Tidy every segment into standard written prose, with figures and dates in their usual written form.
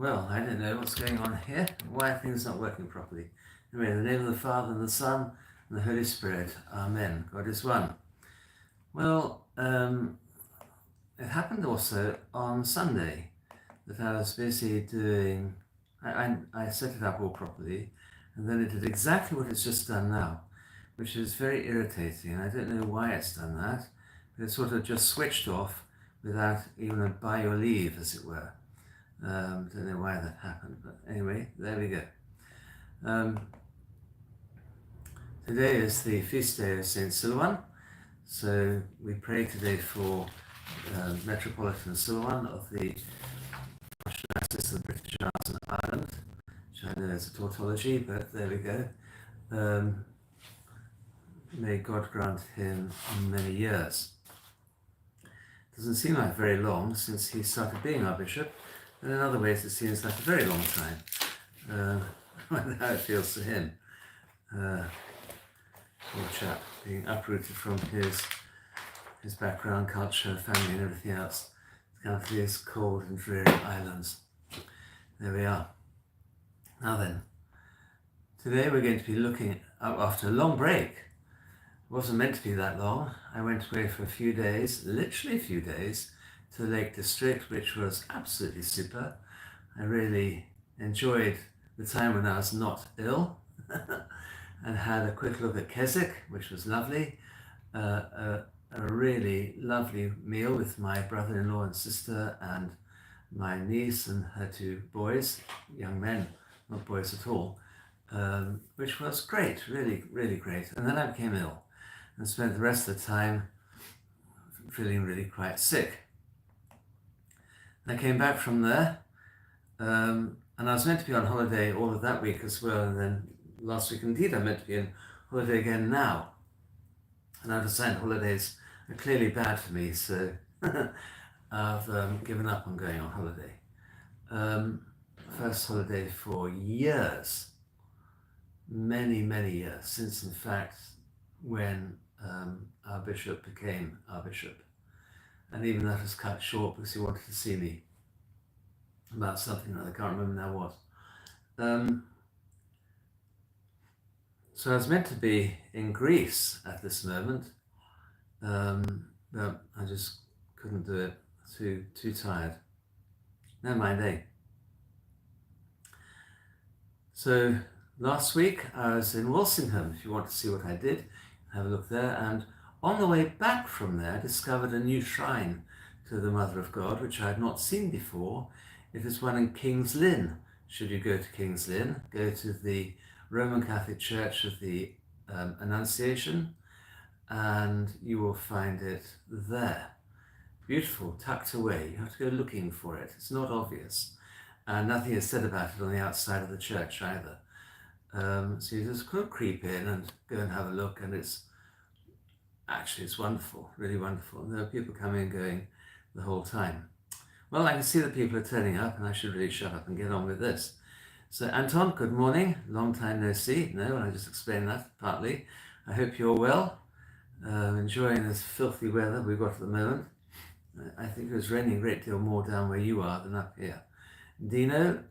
Well, I don't know what's going on here. Why are things not working properly? Anyway, in the name of the Father, and the Son, and the Holy Spirit. Amen. God is one. Well, it happened also on Sunday that I was busy doing... I set it up all properly, and then it did exactly what it's just done now, which is very irritating. I don't know why it's done that, but it sort of just switched off without even a by your leave, as it were. Don't know why that happened, but anyway, there we go. Today is the feast day of Saint Silouan, so we pray today for Metropolitan Silouan of the Archdiocese of the British Isles and Ireland, which I know is a tautology, but there we go. May God grant him many years. Doesn't seem like very long since he started being our bishop, but in other ways it seems like a very long time. I wonder how it feels to him. Poor chap, being uprooted from his background, culture, family and everything else, to come to these cold and dreary islands. There we are. Now then, today we're going to be looking up after a long break. It wasn't meant to be that long. I went away for a few days, literally a few days, to the Lake District, which was absolutely super. I really enjoyed the time when I was not ill and had a quick look at Keswick, which was lovely. A really lovely meal with my brother-in-law and sister and my niece and her two boys, young men, not boys at all, which was great, really, really great. And then I became ill and spent the rest of the time feeling really quite sick. I came back from there, and I was meant to be on holiday all of that week as well, and then last week indeed I meant to be on holiday again now. And I understand holidays are clearly bad for me, so I've given up on going on holiday. First holiday for years, many, many years, since in fact when our bishop became our bishop. And even that was cut short because he wanted to see me about something that I can't remember now what. So I was meant to be in Greece at this moment, but I just couldn't do it, too tired. Never mind, eh? So last week I was in Walsingham. If you want to see what I did, have a look there. And on the way back from there, I discovered a new shrine to the Mother of God, which I had not seen before. It is one in King's Lynn. Should you go to King's Lynn, go to the Roman Catholic Church of the Annunciation, and you will find it there. Beautiful, tucked away. You have to go looking for it. It's not obvious. And nothing is said about it on the outside of the church either. So you just could creep in and go and have a look, and it's wonderful, really wonderful. And there are people coming and going the whole time. Well, I can see that people are turning up, and I should really shut up and get on with this. So Anton, good morning. Long time no see. No, I just explained that partly. I hope you're well. Enjoying this filthy weather we've got at the moment. I think it was raining a great deal more down where you are than up here. Dino,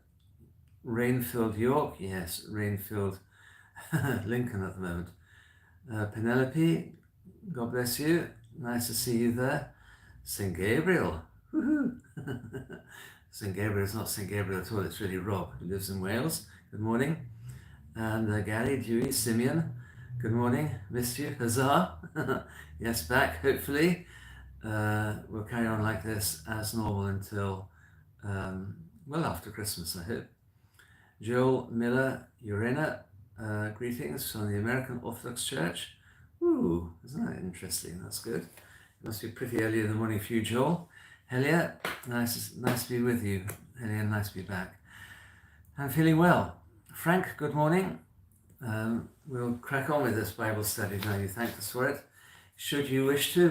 rain-filled York. Yes, rain-filled Lincoln at the moment. Penelope, God bless you. Nice to see you there. St. Gabriel. Woohoo! St. Gabriel is not St. Gabriel at all, it's really Rob, who lives in Wales. Good morning. And Gary, Dewey, Simeon, good morning. Missed you, huzzah. Yes, back, hopefully. We'll carry on like this as normal until, well, after Christmas, I hope. Joel Miller, Urena, greetings from the American Orthodox Church. Ooh, isn't that interesting? That's good. It must be pretty early in the morning for you, Joel. Helia, nice to be with you. Helia, nice to be back. I'm feeling well. Frank, good morning. We'll crack on with this Bible study now. You thanked us for it. Should you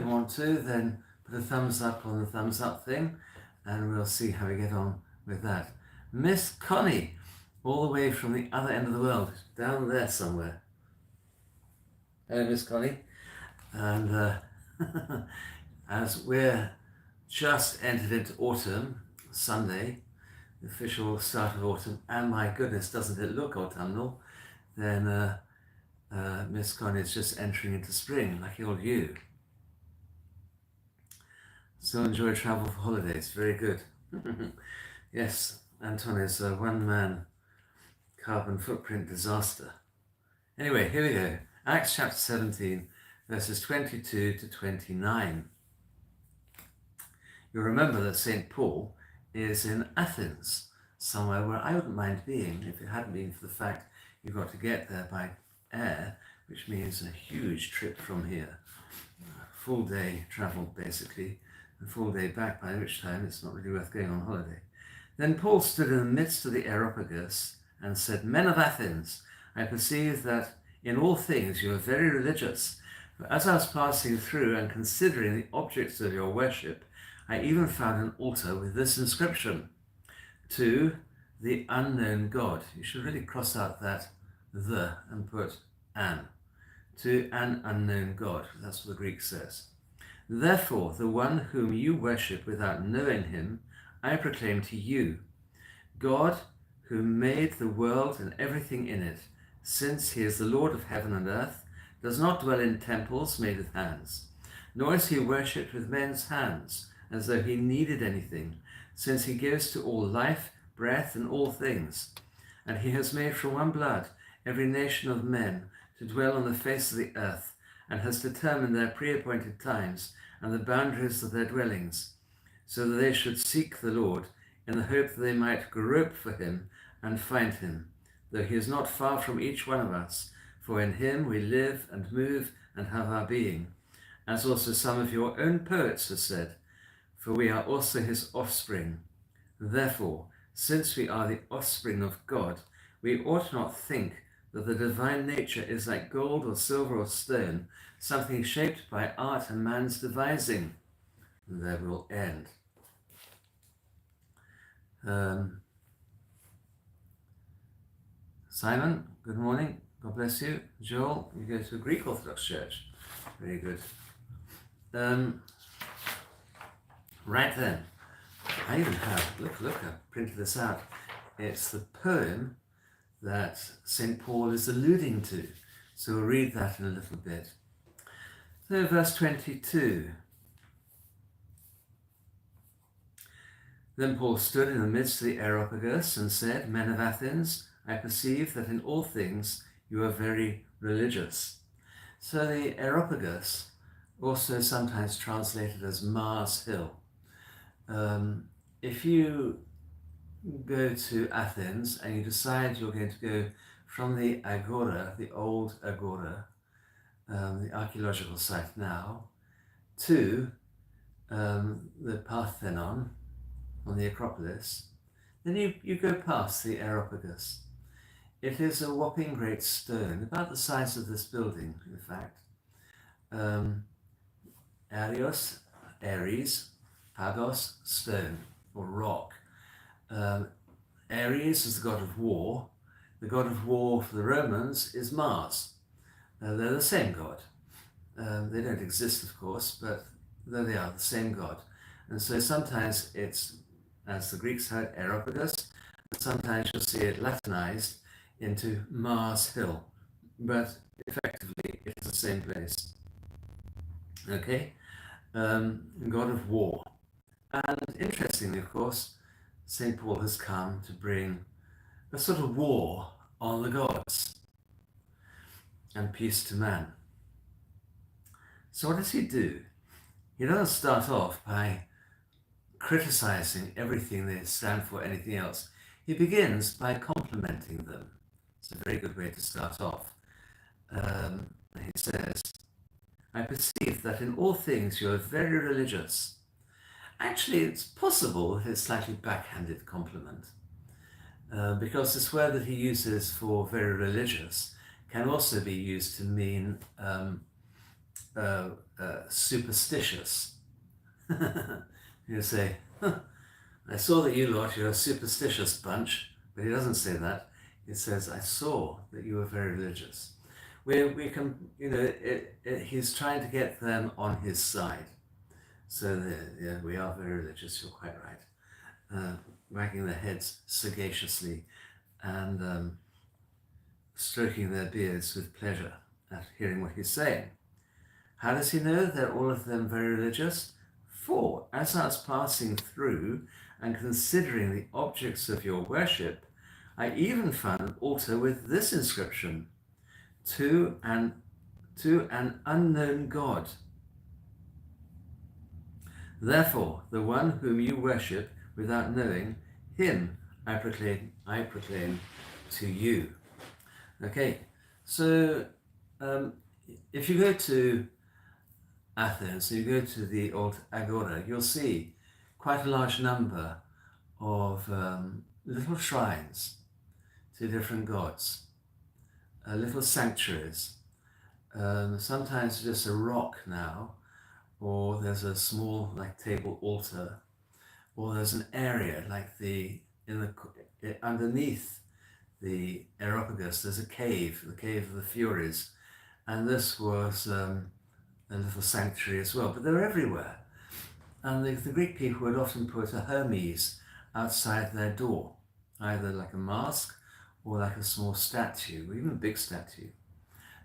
want to, then put a thumbs up on the thumbs up thing, and we'll see how we get on with that. Miss Connie, all the way from the other end of the world, down there somewhere. Hello, Miss Connie. And as we're just entered into autumn, Sunday, the official start of autumn, and my goodness, doesn't it look autumnal, then Miss Con is just entering into spring, like old you. So enjoy travel for holidays, very good. Yes, Anton is a one-man carbon footprint disaster. Anyway, here we go. Acts chapter 17, verses 22 to 29. You'll remember that St. Paul is in Athens, somewhere where I wouldn't mind being if it hadn't been for the fact you've got to get there by air, which means a huge trip from here. Full day travel, basically, and full day back, by which time it's not really worth going on holiday. Then Paul stood in the midst of the Areopagus and said, "Men of Athens, I perceive that in all things you are very religious. For as I was passing through and considering the objects of your worship, I even found an altar with this inscription, to the unknown God." You should really cross out that "the" and put "an." To an unknown God. That's what the Greek says. "Therefore, the one whom you worship without knowing him, I proclaim to you, God, who made the world and everything in it, since he is the Lord of heaven and earth, does not dwell in temples made with hands, nor is he worshipped with men's hands, as though he needed anything, since he gives to all life, breath, and all things. And he has made from one blood every nation of men to dwell on the face of the earth, and has determined their pre-appointed times and the boundaries of their dwellings, so that they should seek the Lord, in the hope that they might grope for him and find him, though he is not far from each one of us, for in him we live and move and have our being, as also some of your own poets have said, for we are also his offspring. Therefore, since we are the offspring of God, we ought not think that the divine nature is like gold or silver or stone, something shaped by art and man's devising." And there we'll end. Simon, good morning. God bless you. Joel, you go to a Greek Orthodox church. Very good. Right then, I even have, look, I printed this out. It's the poem that St. Paul is alluding to. So we'll read that in a little bit. So verse 22. "Then Paul stood in the midst of the Areopagus and said, 'Men of Athens, I perceive that in all things you are very religious.'" So the Areopagus, also sometimes translated as Mars Hill. If you go to Athens and you decide you're going to go from the Agora, the old Agora, the archaeological site now, to the Parthenon on the Acropolis, then you go past the Areopagus. It is a whopping great stone, about the size of this building, in fact. Ares, Pagos, stone or rock. Ares is the god of war. The god of war for the Romans is Mars. They're the same god. They don't exist, of course, but there they are, the same god. And so sometimes it's, as the Greeks had, Areopagus, and sometimes you'll see it Latinized into Mars Hill, but effectively it's the same place. Okay, god of war. And interestingly, of course, St. Paul has come to bring a sort of war on the gods and peace to man. So what does he do? He doesn't start off by criticizing everything they stand for, anything else. He begins by complimenting them. It's a very good way to start off. He says, "I perceive that in all things you are very religious." Actually, it's possible that it's slightly backhanded compliment, because this word that he uses for very religious can also be used to mean superstitious. You say, "I saw that you lot, you're a superstitious bunch," but he doesn't say that. He says, "I saw that you were very religious." We can, he's trying to get them on his side. So yeah, we are very religious, you're quite right. wagging their heads sagaciously and stroking their beards with pleasure at hearing what he's saying. How does he know they're all of them very religious? For, as I was passing through and considering the objects of your worship, I even found an altar with this inscription, to an unknown God. Therefore, the one whom you worship without knowing, him I proclaim to you. Okay, so if you go to Athens, you go to the old agora, you'll see quite a large number of little shrines to different gods, little sanctuaries. Sometimes just a rock now, or there's a small like table altar, or there's an area like underneath the Areopagus, there's a cave, the Cave of the Furies, and this was a little sanctuary as well, but they're everywhere. And the Greek people would often put a Hermes outside their door, either like a mask or like a small statue, or even a big statue.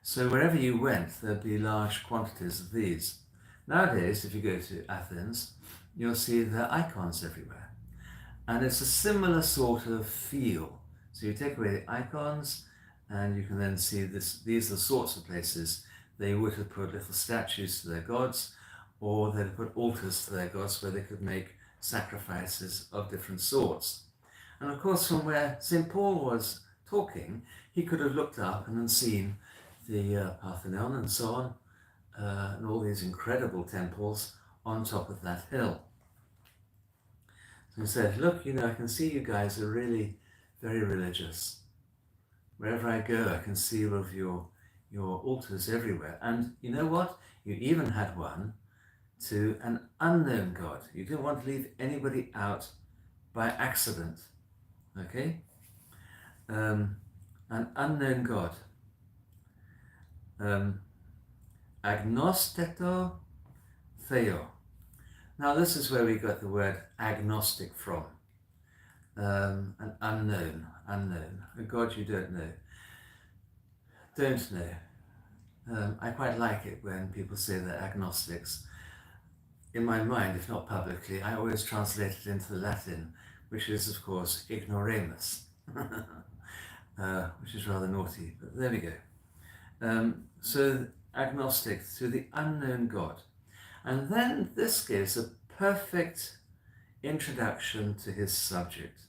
So wherever you went, there'd be large quantities of these. Nowadays, if you go to Athens, you'll see there are icons everywhere. And it's a similar sort of feel. So you take away the icons, and you can then see this. These are the sorts of places they would have put little statues to their gods, or they'd have put altars to their gods where they could make sacrifices of different sorts. And of course, from where St. Paul was talking, he could have looked up and then seen the Parthenon and so on, and all these incredible temples on top of that hill. So he said, look, I can see you guys are really very religious. Wherever I go, I can see all of your altars everywhere. And you know what? You even had one to an unknown God. You didn't want to leave anybody out by accident. Okay? An unknown God. Agnosteto theo. Now this is where we got the word agnostic from. An unknown, a God you don't know. I quite like it when people say they're agnostics. In my mind, if not publicly, I always translate it into the Latin, which is, of course, ignoramus, which is rather naughty, but there we go. So agnostic to the unknown God. And then this gives a perfect introduction to his subject.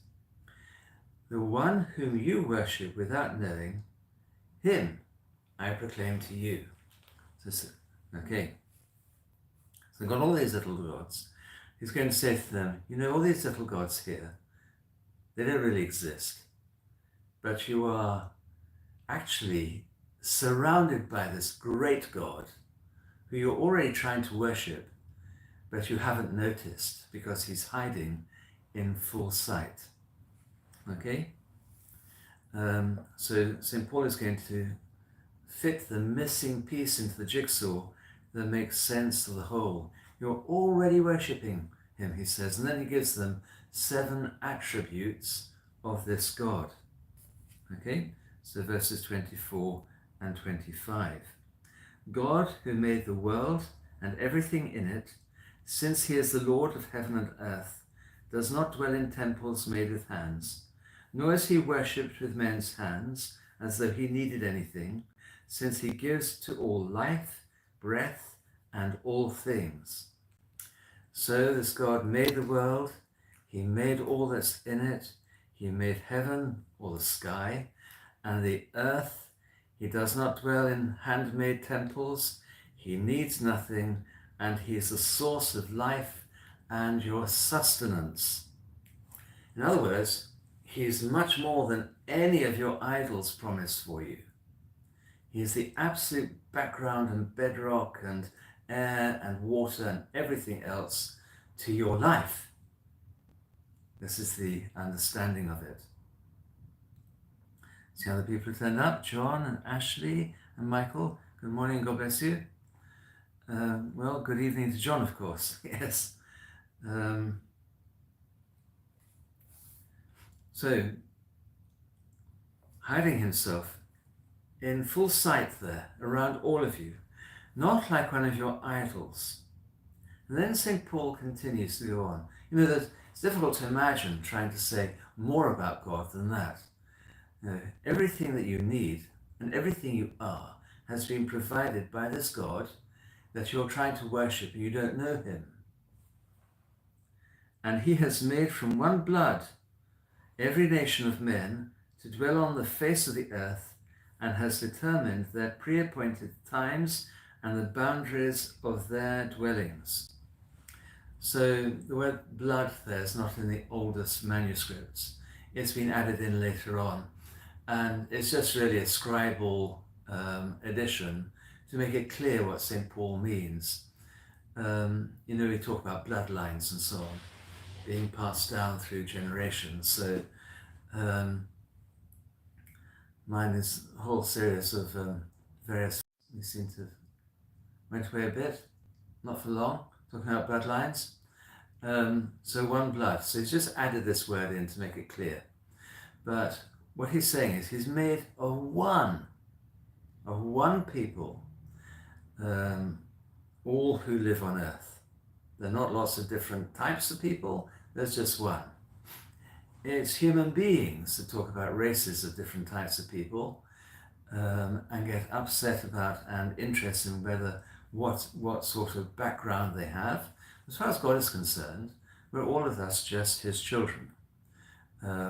The one whom you worship without knowing, him I proclaim to you. Okay. So we've got all these little gods. He's going to say to them, all these little gods here, they don't really exist. But you are actually surrounded by this great God who you're already trying to worship, but you haven't noticed because he's hiding in full sight. Okay? So St. Paul is going to fit the missing piece into the jigsaw that makes sense of the whole. You're already worshipping him, he says, and then he gives them 7 attributes of this God. Okay? So verses 24 and 25. God who made the world and everything in it, since he is the Lord of heaven and earth, does not dwell in temples made with hands, nor is he worshipped with men's hands as though he needed anything, since he gives to all life, breath, and all things. So this God made the world, he made all that's in it, he made heaven or the sky, and the earth. He does not dwell in handmade temples, he needs nothing, and he is the source of life and your sustenance. In other words, he is much more than any of your idols promise for you. He is the absolute background and bedrock and air and water and everything else to your life. This is the understanding of it. See how the people have turned up? John and Ashley and Michael. Good morning, God bless you. Well, good evening to John, of course. Yes. So, hiding himself in full sight there, around all of you, not like one of your idols. And then St. Paul continues to go on. You know, that it's difficult to imagine trying to say more about God than that. You know, everything that you need and everything you are has been provided by this God that you're trying to worship and you don't know him. And he has made from one blood every nation of men to dwell on the face of the earth, and has determined their pre-appointed times and the boundaries of their dwellings. So the word blood there is not in the oldest manuscripts. It's been added in later on. And it's just really a scribal addition to make it clear what St. Paul means. You know, we talk about bloodlines and so on, being passed down through generations. So mine is a whole series of various, we seem to have went away a bit, not for long, talking about bloodlines. So one blood. So he's just added this word in to make it clear. But what he's saying is he's made of one people, all who live on earth. There are not lots of different types of people, there's just one. It's human beings that talk about races of different types of people and get upset about and interested in what sort of background they have. As far as God is concerned, we're all of us just his children.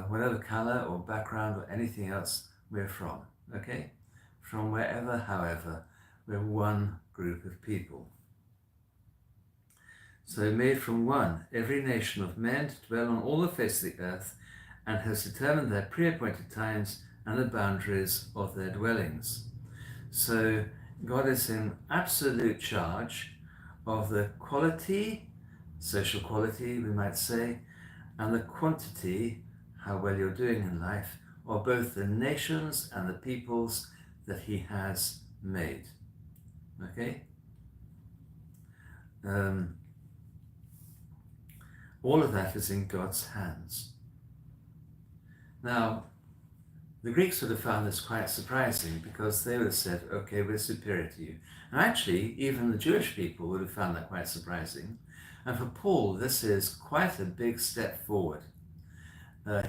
Whatever color or background or anything else we're from, okay? From wherever, however, we're one group of people. So made from one, every nation of men to dwell on all the face of the earth, and has determined their pre-appointed times and the boundaries of their dwellings. So God is in absolute charge of the quality, social quality we might say, and the quantity, how well you're doing in life, of both the nations and the peoples that he has made. Okay? All of that is in God's hands. Now, the Greeks would have found this quite surprising because they would have said, okay, we're superior to you. And actually, even the Jewish people would have found that quite surprising. And for Paul, this is quite a big step forward.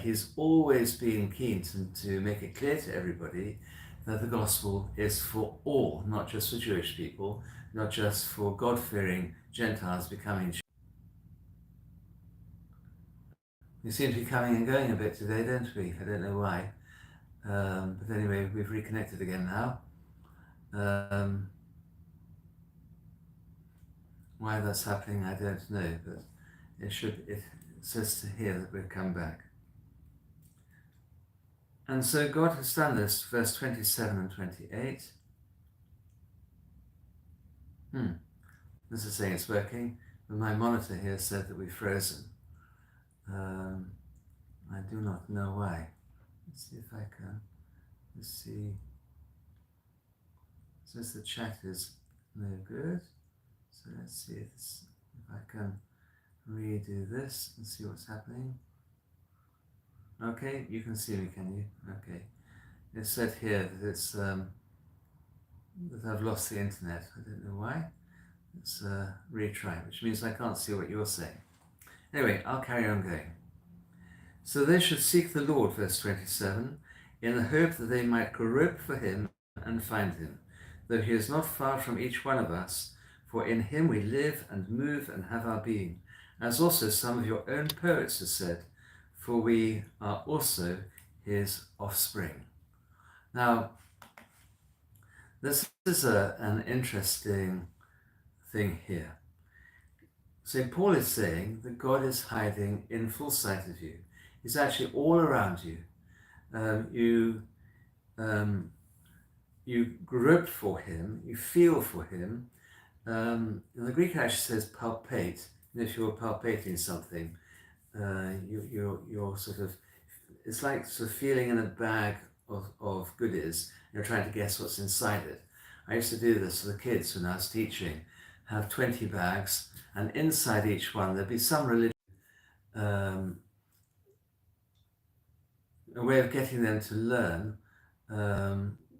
He's always been keen to make it clear to everybody that the gospel is for all, not just for Jewish people, not just for God-fearing Gentiles becoming Jews. We seem to be coming and going a bit today, don't we? I don't know why. But anyway, we've reconnected again now. Why that's happening, I don't know, but it says to here that we've come back. And so God has done this, verse 27 and 28. This is saying it's working, but my monitor here said that we've frozen. I do not know why. Let's see if I can. Let's see. It says the chat is no good. So let's see if I can redo this and see what's happening. Okay, you can see me, can you? Okay. It said here that it's that I've lost the internet. I don't know why. Let's retry, which means I can't see what you're saying. Anyway, I'll carry on going. So they should seek the Lord, verse 27, in the hope that they might grope for him and find him, though he is not far from each one of us, for in him we live and move and have our being, as also some of your own poets have said, for we are also his offspring. Now, this is an interesting thing here. St. Paul is saying that God is hiding in full sight of you. He's actually all around you. You grope for him, you feel for him. And the Greek actually says palpate. And if you're palpating something, you're sort of, it's like sort of feeling in a bag of goodies. You're trying to guess what's inside it. I used to do this for the kids when I was teaching, have 20 bags, and inside each one there'd be some religion. a way of getting them to learn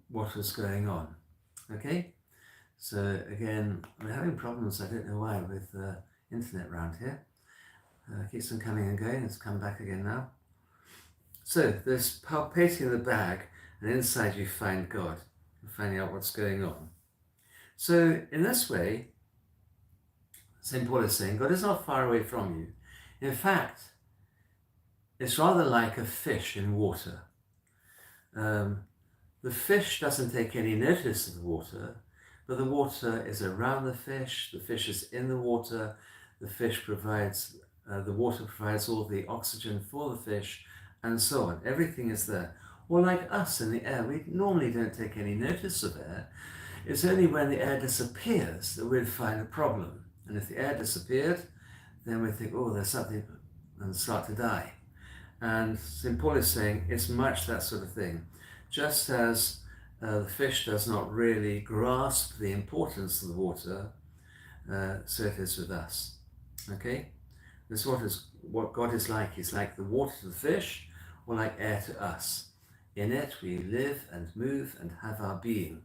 what was going on. Okay? So again, we're having problems, I don't know why, with the internet around here. Keeps on coming and going. It's come back again now. So there's palpating the bag, and inside you find God. You're finding out what's going on. So in this way, St. Paul is saying, God is not far away from you. In fact, it's rather like a fish in water. The fish doesn't take any notice of the water, but the water is around the fish is in the water, the water provides all the oxygen for the fish, and so on. Everything is there. Or like us in the air, we normally don't take any notice of air. It's only when the air disappears that we'd find a problem. And if the air disappeared, then we think, oh, there's something, and start to die. And St. Paul is saying it's much that sort of thing. Just as the fish does not really grasp the importance of the water, so it is with us. Okay? This is what God is like. He's like the water to the fish, or like air to us. In it we live and move and have our being.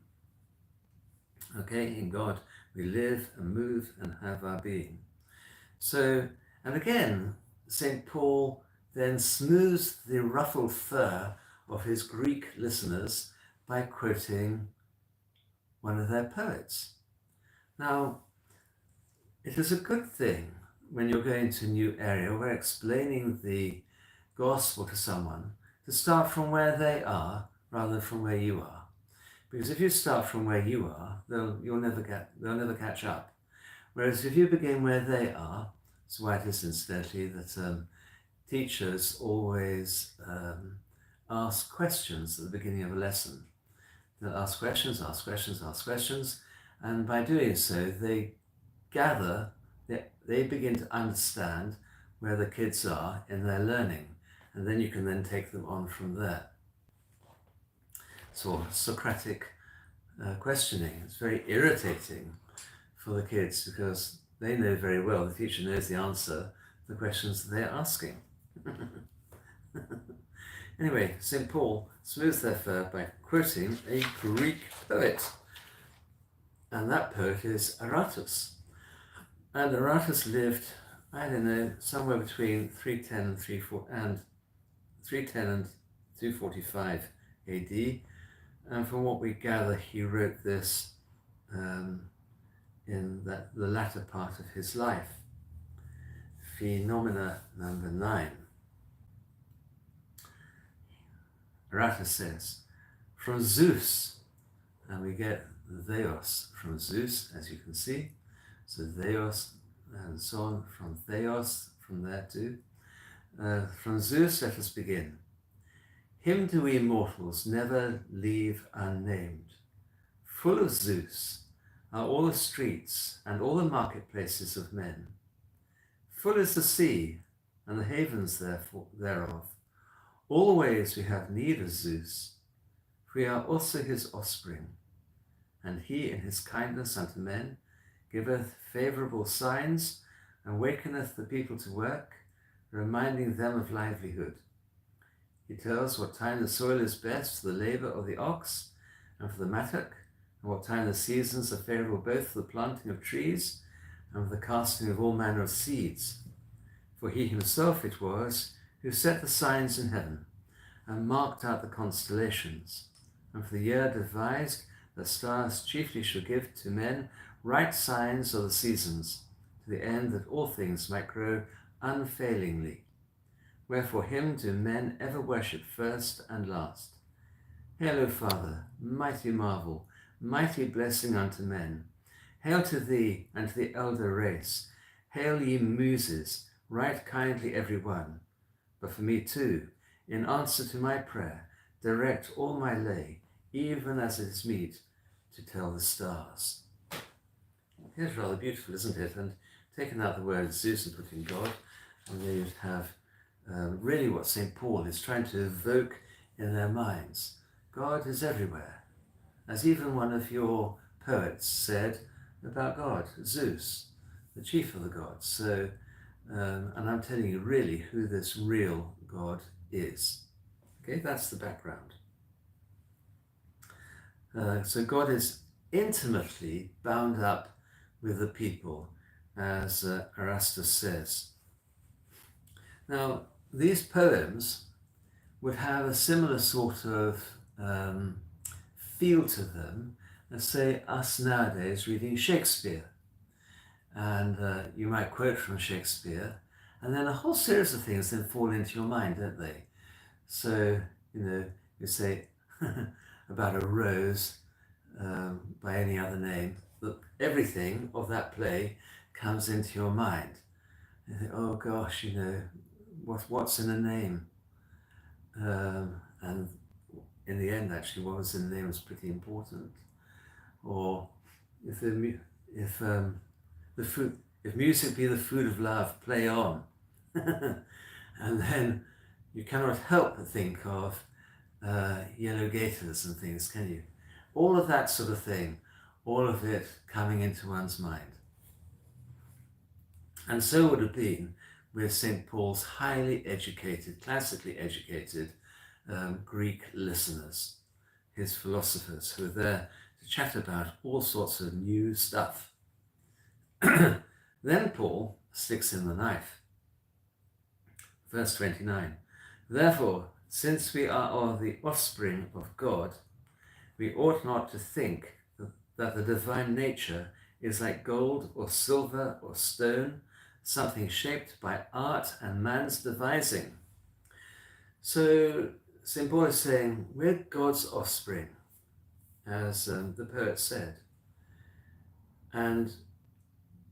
Okay? In God we live and move and have our being. So, and again, St. Paul then smooths the ruffled fur of his Greek listeners by quoting one of their poets. Now, it is a good thing when you're going to a new area where explaining the gospel to someone to start from where they are rather than from where you are. Because if you start from where you are, they'll never catch up. Whereas if you begin where they are, that's why it is incidentally that teachers always ask questions at the beginning of a lesson. They'll ask questions, and by doing so, they begin to understand where the kids are in their learning, and then you can then take them on from there. So Socratic questioning, it's very irritating for the kids because they know very well, the teacher knows the answer to the questions that they're asking. Anyway, St. Paul smooths their fur by quoting a Greek poet, and that poet is Aratus. And Aratus lived, I don't know, somewhere between 310 and 245 AD, and from what we gather, he wrote this in the latter part of his life. Phenomena number 9. Aratus says, from Zeus, and we get Theos from Zeus, as you can see. So Theos and so on, from Theos, from there too. From Zeus, let us begin. Him do we mortals never leave unnamed. Full of Zeus are all the streets and all the marketplaces of men. Full is the sea and the havens thereof. All the ways we have need of Zeus, for we are also his offspring. And he in his kindness unto men giveth favourable signs, and wakeneth the people to work, reminding them of livelihood. He tells what time the soil is best for the labour of the ox and for the mattock, and what time the seasons are favourable both for the planting of trees and for the casting of all manner of seeds. For he himself it was who set the signs in heaven and marked out the constellations, and for the year devised that stars chiefly should give to men right signs of the seasons, to the end that all things might grow unfailingly. Wherefore him do men ever worship first and last. Hail, O Father, mighty marvel, mighty blessing unto men. Hail to thee and to the elder race. Hail, ye muses, right kindly every one. But for me too, in answer to my prayer, direct all my lay, even as it is meet, to tell the stars. Here's rather beautiful, isn't it? And taking out the word Zeus and putting God, and there you'd have really what St. Paul is trying to evoke in their minds. God is everywhere, as even one of your poets said about God, Zeus, the chief of the gods. So, and I'm telling you really who this real God is. Okay, that's the background. So God is intimately bound up with the people, as Erastus says. Now, these poems would have a similar sort of feel to them as, say, us nowadays reading Shakespeare. And you might quote from Shakespeare, and then a whole series of things then fall into your mind, don't they? So, you say about a rose by any other name, look, everything of that play comes into your mind. You think, oh gosh, what's in a name? And in the end, actually, what was in the name was pretty important. Or if music be the food of love, play on. And then you cannot help but think of yellow gaiters and things, can you? All of that sort of thing, all of it coming into one's mind. And so would have been with St. Paul's highly educated, classically educated Greek listeners, his philosophers, who are there to chat about all sorts of new stuff. Then Paul sticks in the knife. Verse 29, therefore, since we are of the offspring of God, we ought not to think that the divine nature is like gold or silver or stone, something shaped by art and man's devising. So St. Paul is saying, we're God's offspring, as the poet said. And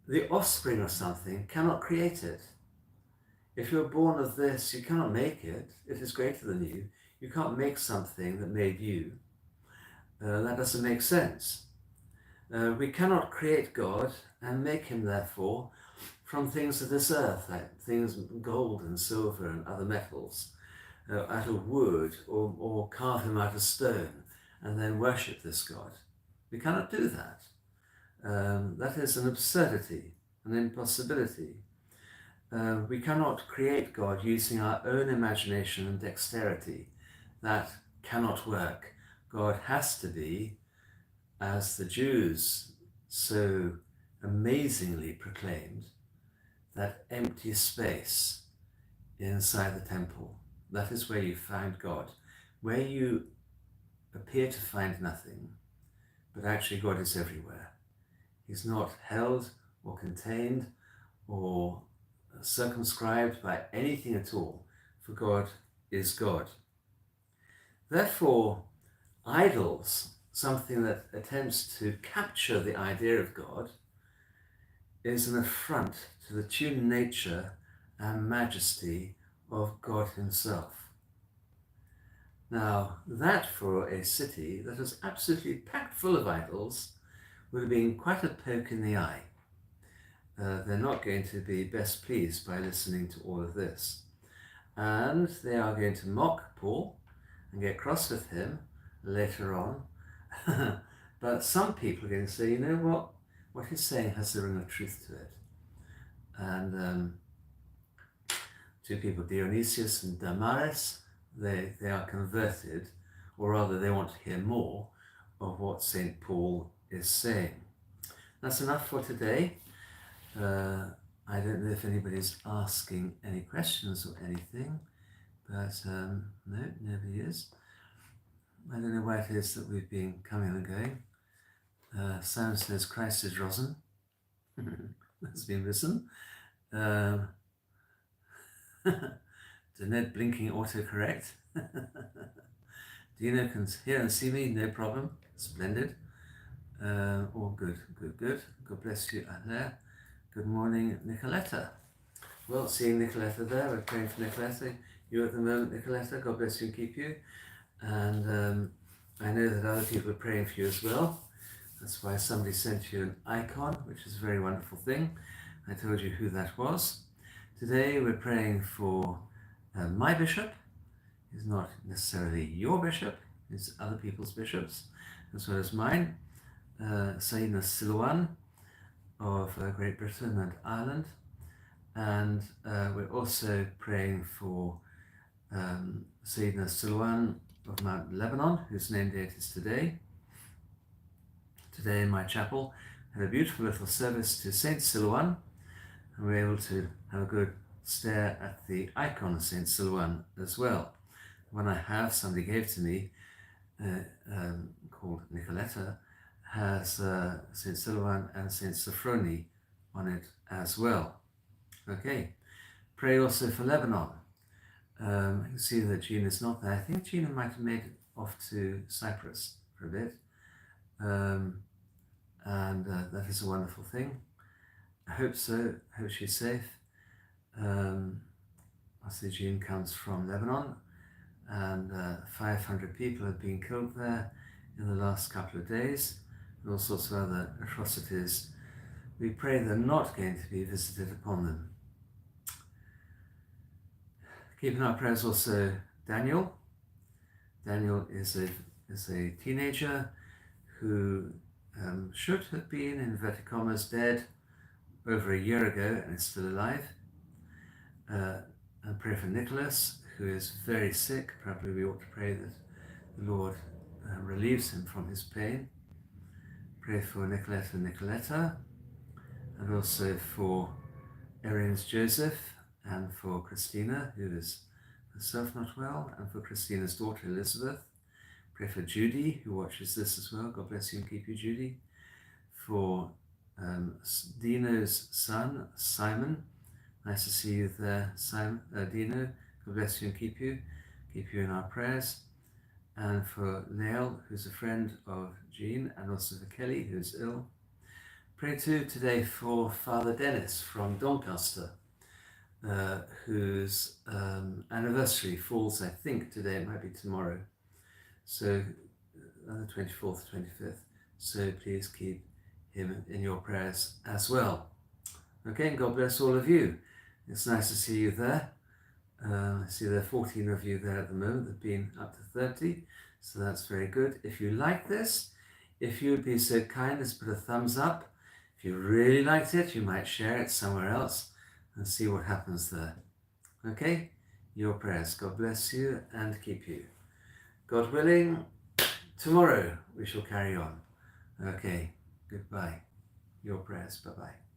the offspring of something cannot create it. If you're born of this, you cannot make it. It is greater than you. You can't make something that made you. That doesn't make sense. We cannot create God and make him, therefore, from things of this earth, like things, gold and silver and other metals, out of wood, or carve him out of stone, and then worship this God. We cannot do that. That is an absurdity, an impossibility. We cannot create God using our own imagination and dexterity. That cannot work. God has to be, as the Jews so amazingly proclaimed, that empty space inside the temple. That is where you find God, where you appear to find nothing, but actually God is everywhere. He's not held or contained or circumscribed by anything at all, for God is God. Therefore, idols, something that attempts to capture the idea of God, is an affront to the true nature and majesty of God himself. Now, that for a city that was absolutely packed full of idols would have been quite a poke in the eye. They're not going to be best pleased by listening to all of this. And they are going to mock Paul and get cross with him later on. But some people are going to say, you know what he's saying has a ring of truth to it. And two people, Dionysius and Damaris, they are converted, or rather they want to hear more of what St. Paul is saying. That's enough for today. I don't know if anybody's asking any questions or anything, but no, nobody is. I don't know why it is that we've been coming and going. Sam says Christ is risen. That's been risen. Danette blinking autocorrect. Dina can hear and see me, no problem. Splendid. All good. God bless you, Anna. Good morning, Nicoletta. Well, seeing Nicoletta there, we're praying for Nicoletta. You at the moment, Nicoletta, God bless you and keep you. And I know that other people are praying for you as well. That's why somebody sent you an icon, which is a very wonderful thing. I told you who that was. Today we're praying for my bishop. He's not necessarily your bishop, he's other people's bishops, as well as mine. Saina Silouan of Great Britain and Ireland. And we're also praying for Sayyidina Silwan of Mount Lebanon, whose name date is today. Today in my chapel, I had a beautiful little service to Saint Silwan, and we were able to have a good stare at the icon of Saint Silwan as well. One I have, somebody gave to me, called Nicoletta, has Saint Silwan and Saint Sophrony on it as well. Okay, pray also for Lebanon. You can see that Gina is not there. I think Gina might have made it off to Cyprus for a bit, and that is a wonderful thing. I hope so. I hope she's safe. I see Jean comes from Lebanon, and 500 people have been killed there in the last couple of days, and all sorts of other atrocities. We pray they're not going to be visited upon them. Keep in our prayers also Daniel. Daniel is a teenager who should have been, in inverted commas, dead over a year ago and is still alive. And pray for Nicholas, who is very sick. Probably we ought to pray that the Lord relieves him from his pain. Pray for Nicoletta and Nicoletta, and also for Arian's Joseph, and for Christina, who is herself not well, and for Christina's daughter Elizabeth. Pray for Judy, who watches this as well. God bless you and keep you, Judy. For Dino's son, Simon. Nice to see you there, Simon, Dino. God bless you and keep you in our prayers. And for Lael, who's a friend of Jean, and also for Kelly, who's ill. Pray too today for Father Dennis from Doncaster, whose anniversary falls, I think, today. It might be tomorrow. So, the 24th, 25th. So please keep him in your prayers as well. Okay, and God bless all of you. It's nice to see you there. I see there are 14 of you there at the moment. There have been up to 30, so that's very good. If you like this, if you would be so kind as put a thumbs up. If you really liked it, you might share it somewhere else and see what happens there. Okay? Your prayers. God bless you and keep you. God willing, tomorrow we shall carry on. Okay, goodbye. Your prayers. Bye-bye.